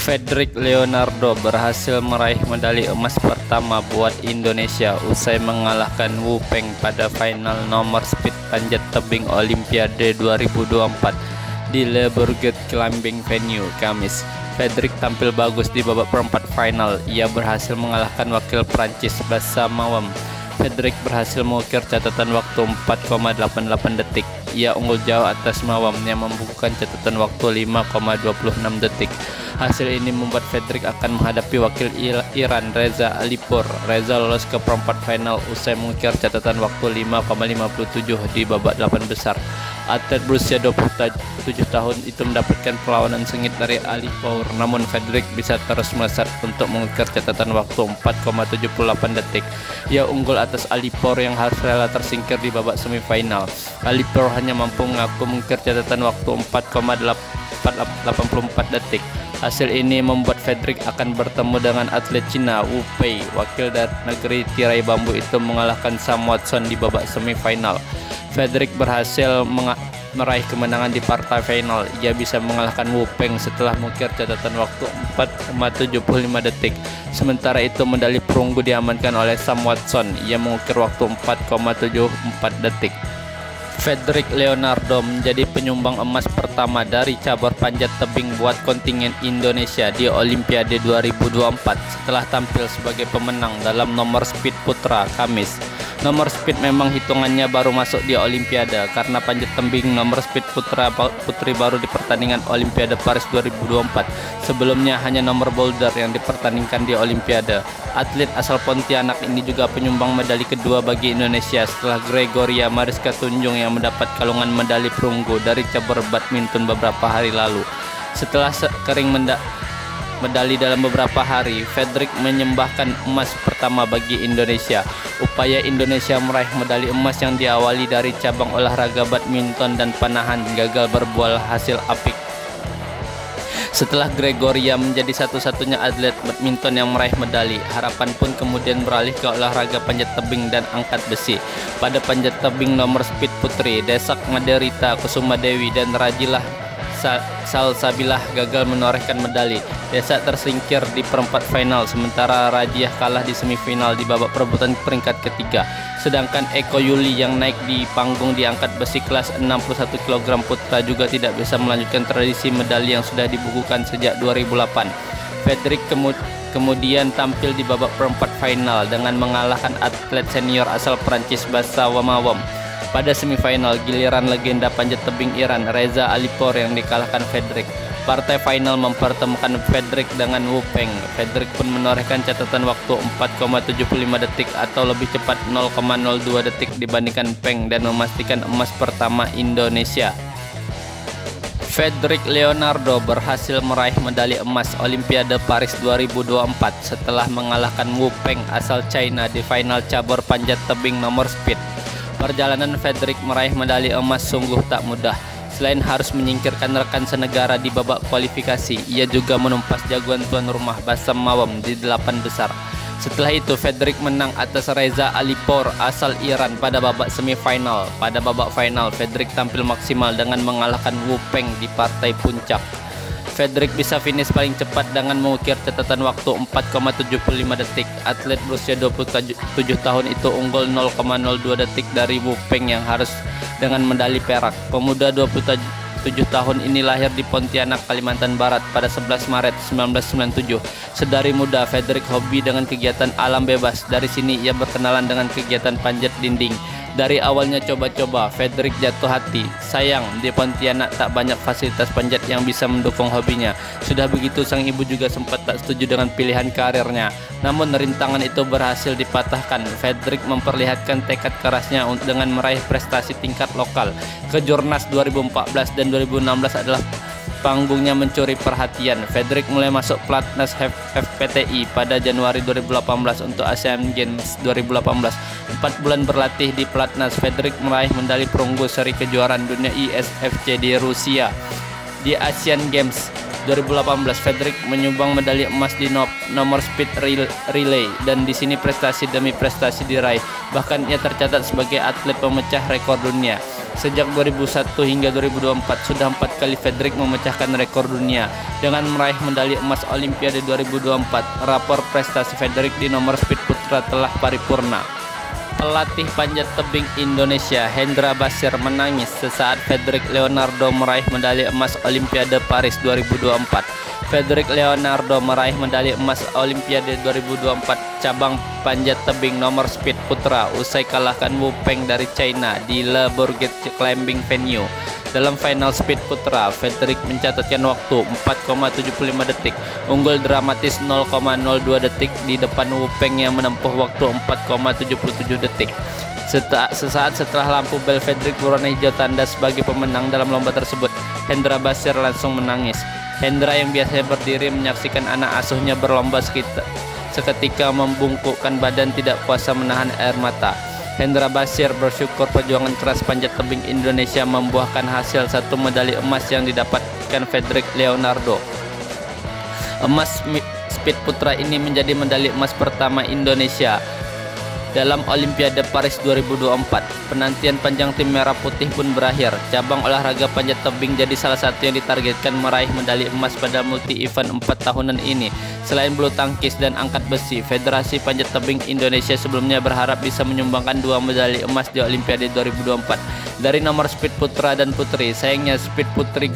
Fedrik Leonardo berhasil meraih medali emas pertama buat Indonesia usai mengalahkan Wu Peng pada final nomor speed panjat tebing Olimpiade 2024 di Le Bourget Climbing Venue, Kamis. Fedrik tampil bagus di babak perempat final. Ia berhasil mengalahkan wakil Prancis Bassa Mawam. Fedrik berhasil mengukir catatan waktu 4,88 detik. Ia unggul jauh atas Mawam yang membukukan catatan waktu 5,26 detik. Hasil ini membuat Fedrik akan menghadapi wakil Iran Reza Alipur. Reza lolos ke perempat final usai mengukir catatan waktu 5,57 di babak 8 besar. Atlet berusia 27 tahun itu mendapatkan perlawanan sengit dari Alipur, namun Fedrik bisa terus melesat untuk mengukir catatan waktu 4,78 detik. Ia unggul atas Alipur yang harus rela tersingkir di babak semifinal. Alipur hanya mampu mengukir catatan waktu 4,84 detik. Hasil ini membuat Fedrik akan bertemu dengan atlet Cina Wu Pei. Wakil dari negeri tirai bambu itu mengalahkan Sam Watson di babak semifinal. Fedrik berhasil meraih kemenangan di partai final. Ia bisa mengalahkan Wu Peng setelah mengukir catatan waktu 4,75 detik. Sementara itu medali perunggu diamankan oleh Sam Watson. Ia mengukir waktu 4,74 detik. Fedrik Leonardo menjadi penyumbang emas pertama dari cabur panjat tebing buat kontingen Indonesia di Olimpiade 2024 setelah tampil sebagai pemenang dalam nomor speed putra, Kamis. Nomor speed memang hitungannya baru masuk di Olimpiade karena panjat tebing nomor speed putri baru di pertandingan Olimpiade Paris 2024. Sebelumnya hanya nomor boulder yang dipertandingkan di Olimpiade. Atlet asal Pontianak ini juga penyumbang medali kedua bagi Indonesia setelah Gregoria Mariska Tunjung yang mendapat kalungan medali perunggu dari cabur badminton beberapa hari lalu. Setelah kering medali dalam beberapa hari, Fedrik menyembahkan emas pertama bagi Indonesia. Upaya Indonesia meraih medali emas yang diawali dari cabang olahraga badminton dan panahan gagal berbuah hasil apik. Setelah Gregoria menjadi satu-satunya atlet badminton yang meraih medali, harapan pun kemudian beralih ke olahraga panjat tebing dan angkat besi. Pada panjat tebing nomor speed putri, Desak Maderita Kusumadewi dan Rajilah Salsabilah gagal menorehkan medali. Desak tersingkir di perempat final, sementara Rajiah kalah di semifinal di babak perebutan peringkat ketiga. Sedangkan Eko Yuli yang naik di panggung di angkat besi kelas 61 kg putra juga tidak bisa melanjutkan tradisi medali yang sudah dibukukan sejak 2008. Fedrik kemudian tampil di babak perempat final dengan mengalahkan atlet senior asal Prancis Bassa Mawam. Pada semifinal, giliran legenda panjat tebing Iran Reza Alipur yang dikalahkan Fedrik. Partai final mempertemukan Fedrik dengan Wu Peng. Fedrik pun menorehkan catatan waktu 4,75 detik atau lebih cepat 0,02 detik dibandingkan Peng dan memastikan emas pertama Indonesia. Fedrik Leonardo berhasil meraih medali emas Olimpiade Paris 2024 setelah mengalahkan Wu Peng asal China di final cabur panjat tebing nomor speed. Perjalanan Fedrik meraih medali emas sungguh tak mudah. Selain harus menyingkirkan rekan senegara di babak kualifikasi, ia juga menumpas jagoan tuan rumah Bassa Mawam di 8 besar. Setelah itu, Fedrik menang atas Reza Alipur asal Iran pada babak semifinal. Pada babak final, Fedrik tampil maksimal dengan mengalahkan Wu Peng di partai puncak. Fedrik bisa finish paling cepat dengan mengukir catatan waktu 4,75 detik. Atlet berusia 27 tahun itu unggul 0,02 detik dari Wu Peng yang harus dengan medali perak. Pemuda 27 tahun ini lahir di Pontianak, Kalimantan Barat pada 11 Maret 1997. Sedari muda, Fedrik hobi dengan kegiatan alam bebas. Dari sini ia berkenalan dengan kegiatan panjat dinding. Dari awalnya coba-coba, Fedrik jatuh hati. Sayang, di Pontianak tak banyak fasilitas panjat yang bisa mendukung hobinya. Sudah begitu, sang ibu juga sempat tak setuju dengan pilihan karirnya. Namun rintangan itu berhasil dipatahkan. Fedrik memperlihatkan tekad kerasnya dengan meraih prestasi tingkat lokal. Kejurnas 2014 dan 2016 adalah panggungnya mencuri perhatian. Fedrik mulai masuk pelatnas FPTI pada Januari 2018 untuk Asian Games 2018. 4 bulan berlatih di pelatnas, Fedrik meraih medali perunggu seri kejuaraan dunia ISFC di Rusia. Di Asian Games 2018, Fedrik menyumbang medali emas di nomor speed relay dan di sini prestasi demi prestasi diraih. Bahkan ia tercatat sebagai atlet pemecah rekor dunia. Sejak 2001 hingga 2024 sudah 4 kali Fredrik memecahkan rekor dunia dengan meraih medali emas Olimpiade 2024. Rapor prestasi Fredrik di nomor speed putra telah paripurna. Pelatih panjat tebing Indonesia Hendra Basir menangis sesaat Fredrik Leonardo meraih medali emas Olimpiade Paris 2024. Fredrik Leonardo meraih medali emas Olimpiade 2024 cabang panjat tebing nomor speed putra usai kalahkan Wu Peng dari China di Le Bourget Climbing Venue. Dalam final speed putra, Fredrik mencatatkan waktu 4,75 detik, unggul dramatis 0,02 detik di depan Wu Peng yang menempuh waktu 4,77 detik. Sesaat setelah lampu bel Fredrik berwarna hijau tanda sebagai pemenang dalam lomba tersebut, Hendra Basir langsung menangis. Hendra yang biasanya berdiri menyaksikan anak asuhnya berlomba seketika membungkukkan badan tidak kuasa menahan air mata. Hendra Basir bersyukur perjuangan keras panjat tebing Indonesia membuahkan hasil 1 medali emas yang didapatkan Fredrik Leonardo. Emas speed putra ini menjadi medali emas pertama Indonesia dalam Olimpiade Paris 2024. Penantian panjang tim merah putih pun berakhir. Cabang olahraga panjat tebing jadi salah satu yang ditargetkan meraih medali emas pada multi-event 4 tahunan ini. Selain bulu tangkis dan angkat besi, Federasi Panjat Tebing Indonesia sebelumnya berharap bisa menyumbangkan 2 medali emas di Olimpiade 2024 dari nomor speed putra dan putri. Sayangnya speed putri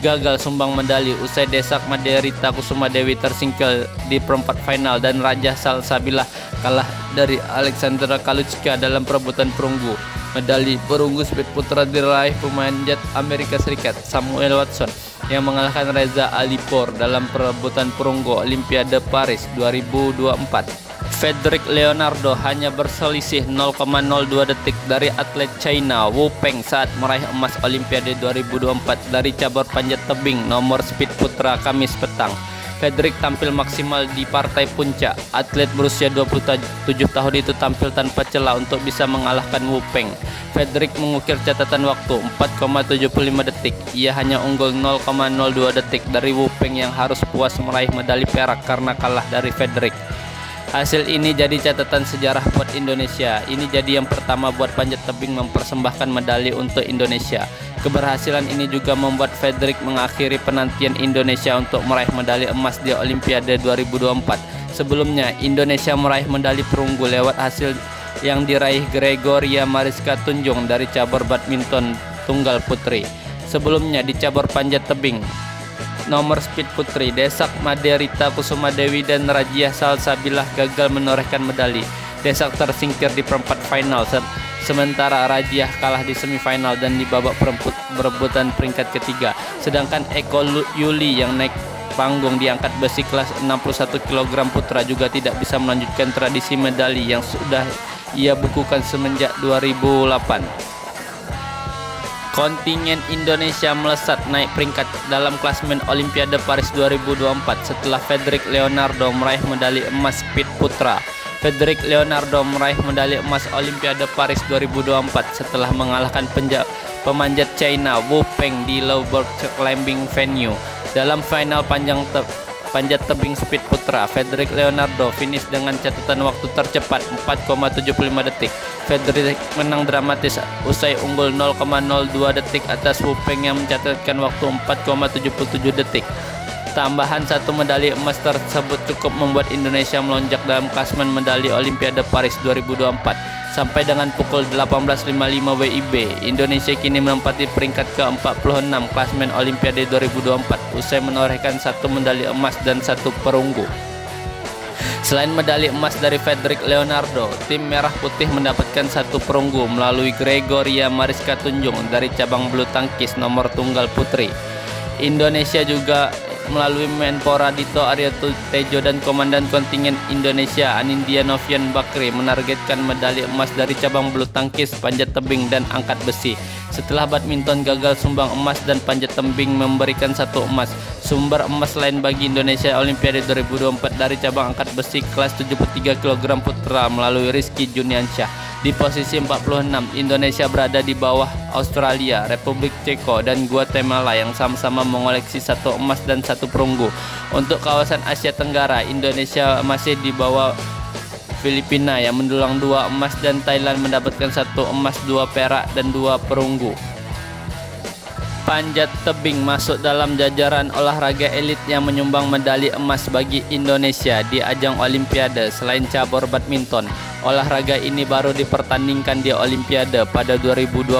gagal sumbang medali usai Desak Maderita Kusuma Dewi tersingkir di perempat final dan Raja Salsabila kalah dari Alexandra Kaluchka dalam perebutan perunggu. Medali perunggu speed putra diraih pemanjat Amerika Serikat Samuel Watson yang mengalahkan Reza Alipor dalam perebutan perunggu Olimpiade Paris 2024. Fredrik Leonardo hanya berselisih 0,02 detik dari atlet China Wu Peng saat meraih emas Olimpiade 2024 dari cabur panjat tebing nomor speed putra Kamis petang. Fredrik tampil maksimal di partai puncak. Atlet berusia 27 tahun itu tampil tanpa celah untuk bisa mengalahkan Wu Peng. Fredrik mengukir catatan waktu 4,75 detik. Ia hanya unggul 0,02 detik dari Wu Peng yang harus puas meraih medali perak karena kalah dari Fredrik. Hasil ini jadi catatan sejarah buat Indonesia. Ini jadi yang pertama buat panjat tebing mempersembahkan medali untuk Indonesia. Keberhasilan ini juga membuat Fredrik mengakhiri penantian Indonesia untuk meraih medali emas di Olimpiade 2024. Sebelumnya, Indonesia meraih medali perunggu lewat hasil yang diraih Gregoria Mariska Tunjung dari cabur badminton tunggal putri. Sebelumnya di cabur panjat tebing nomor speed putri, Desak Maderita Kusuma Dewi dan Rajia Salsabilah gagal menorehkan medali. Desak tersingkir di perempat final, sementara Rajia kalah di semifinal dan di babak perebutan peringkat ketiga. Sedangkan Eko Yuli yang naik panggung di angkat besi kelas 61 kg putra juga tidak bisa melanjutkan tradisi medali yang sudah ia bukukan semenjak 2008. Kontingen Indonesia melesat naik peringkat dalam klasemen Olimpiade Paris 2024 setelah Fredrik Leonardo meraih medali emas speed putra. Fredrik Leonardo meraih medali emas Olimpiade Paris 2024 setelah mengalahkan pemanjat China Wu Peng di Le Bourget Climbing Venue. Dalam final panjat tebing speed putra, Fredrik Leonardo finish dengan catatan waktu tercepat 4,75 detik. Fredrik menang dramatis usai unggul 0,02 detik atas Wu Peng yang mencatatkan waktu 4,77 detik. Tambahan 1 medali emas tersebut cukup membuat Indonesia melonjak dalam klasemen medali Olimpiade Paris 2024. Sampai dengan pukul 18.55 WIB, Indonesia kini menempati peringkat ke-46 klasemen Olimpiade 2024 usai menorehkan 1 medali emas dan 1 perunggu. Selain medali emas dari Fredrik Leonardo, tim merah putih mendapatkan 1 perunggu melalui Gregoria Mariska Tunjung dari cabang bulu tangkis nomor tunggal putri. Indonesia juga melalui Menpora Dito Aryo Tejo dan Komandan Kontingen Indonesia Anindya Novian Bakri menargetkan medali emas dari cabang bulu tangkis, panjat tebing, dan angkat besi. Setelah badminton gagal sumbang emas dan panjat tebing memberikan 1 emas, sumber emas lain bagi Indonesia Olimpiade 2024 dari cabang angkat besi kelas 73 kg putra melalui Rizky Juniansyah. Di posisi 46, Indonesia berada di bawah Australia, Republik Ceko, dan Guatemala yang sama-sama mengoleksi 1 emas dan 1 perunggu. Untuk kawasan Asia Tenggara, Indonesia masih di bawah Filipina yang mendulang 2 emas dan Thailand mendapatkan 1 emas, 2 perak dan 2 perunggu. Panjat tebing masuk dalam jajaran olahraga elit yang menyumbang medali emas bagi Indonesia di ajang Olimpiade selain cabur badminton. Olahraga ini baru dipertandingkan di Olimpiade pada 2020.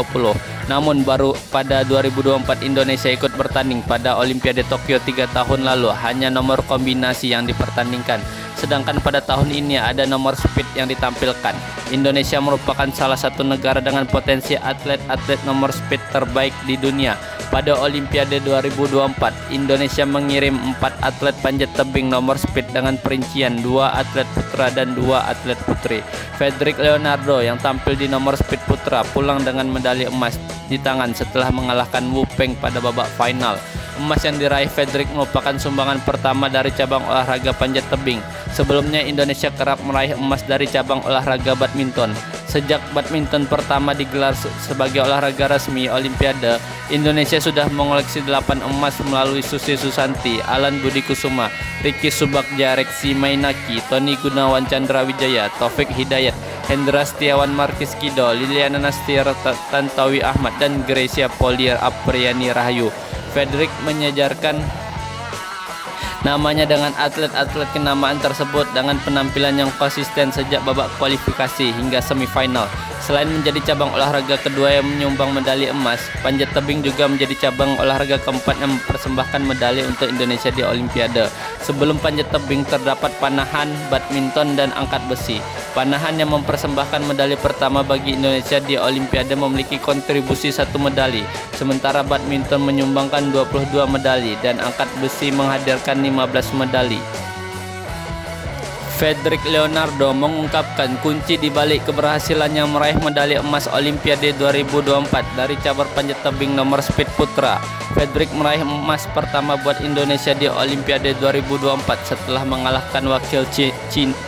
Namun baru pada 2024 Indonesia ikut bertanding pada Olimpiade Tokyo 3 tahun lalu. Hanya nomor kombinasi yang dipertandingkan. Sedangkan pada tahun ini ada nomor speed yang ditampilkan. Indonesia merupakan salah satu negara dengan potensi atlet-atlet nomor speed terbaik di dunia. Pada Olimpiade 2024, Indonesia mengirim 4 atlet panjat tebing nomor speed dengan perincian 2 atlet putra dan 2 atlet putri. Frederick Leonardo yang tampil di nomor speed putra pulang dengan medali emas di tangan setelah mengalahkan Wu Peng pada babak final. Emas yang diraih Frederick merupakan sumbangan pertama dari cabang olahraga panjat tebing. Sebelumnya Indonesia kerap meraih emas dari cabang olahraga badminton. Sejak badminton pertama digelar sebagai olahraga resmi Olimpiade, Indonesia sudah mengoleksi 8 emas melalui Susi Susanti, Alan Budi Kusuma, Ricky Subagja, Reksi Mainaki, Tony Gunawan Chandra-Wijaya, Taufik Hidayat, Hendra Setiawan Markis Kido, Liliana Nastiar, Tantowi Ahmad, dan Gracia Polier Apriani Rahayu. Frederick menyejarkan namanya dengan atlet-atlet kenamaan tersebut dengan penampilan yang konsisten sejak babak kualifikasi hingga semifinal. Selain menjadi cabang olahraga kedua yang menyumbang medali emas, panjat tebing juga menjadi cabang olahraga keempat yang mempersembahkan medali untuk Indonesia di Olimpiade. Sebelum panjat tebing terdapat panahan, badminton, dan angkat besi. Panahan yang mempersembahkan medali pertama bagi Indonesia di Olimpiade memiliki kontribusi 1 medali, sementara badminton menyumbangkan 22 medali dan angkat besi menghadirkan 15 medali. Frederick Leonardo mengungkapkan kunci di balik keberhasilannya meraih medali emas Olimpiade 2024 dari cabur panjat tebing nomor speed putra. Frederick meraih emas pertama buat Indonesia di Olimpiade 2024 setelah mengalahkan wakil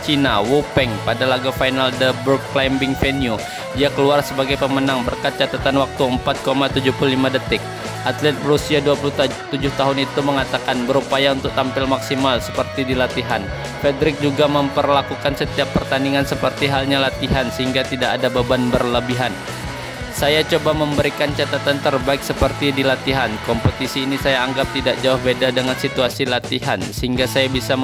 Cina Wu Peng pada laga final The Brook Climbing Venue. Dia keluar sebagai pemenang berkat catatan waktu 4,75 detik. Atlet berusia 27 tahun itu mengatakan berupaya untuk tampil maksimal seperti di latihan. Frederick juga memperlakukan setiap pertandingan seperti halnya latihan sehingga tidak ada beban berlebihan. Saya coba memberikan catatan terbaik seperti di latihan. Kompetisi ini saya anggap tidak jauh beda dengan situasi latihan sehingga saya bisa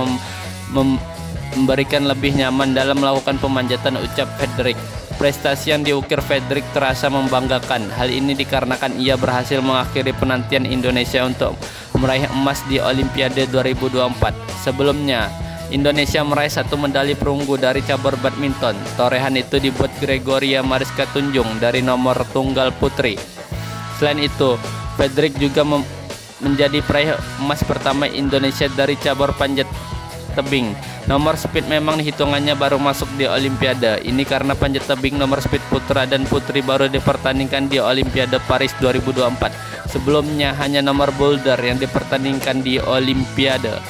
memberikan lebih nyaman dalam melakukan pemanjatan, ucap Frederick. Prestasi yang diukir Frederick terasa membanggakan. Hal ini dikarenakan ia berhasil mengakhiri penantian Indonesia untuk meraih emas di Olimpiade 2024. Sebelumnya, Indonesia meraih 1 medali perunggu dari cabur badminton. Torehan itu dibuat Gregoria Mariska Tunjung dari nomor tunggal putri. Selain itu, Frederick juga menjadi peraih emas pertama Indonesia dari cabur panjat tebing. Nomor speed memang hitungannya baru masuk di Olimpiade. Ini karena panjat tebing nomor speed putra dan putri baru dipertandingkan di Olimpiade Paris 2024. Sebelumnya hanya nomor boulder yang dipertandingkan di Olimpiade.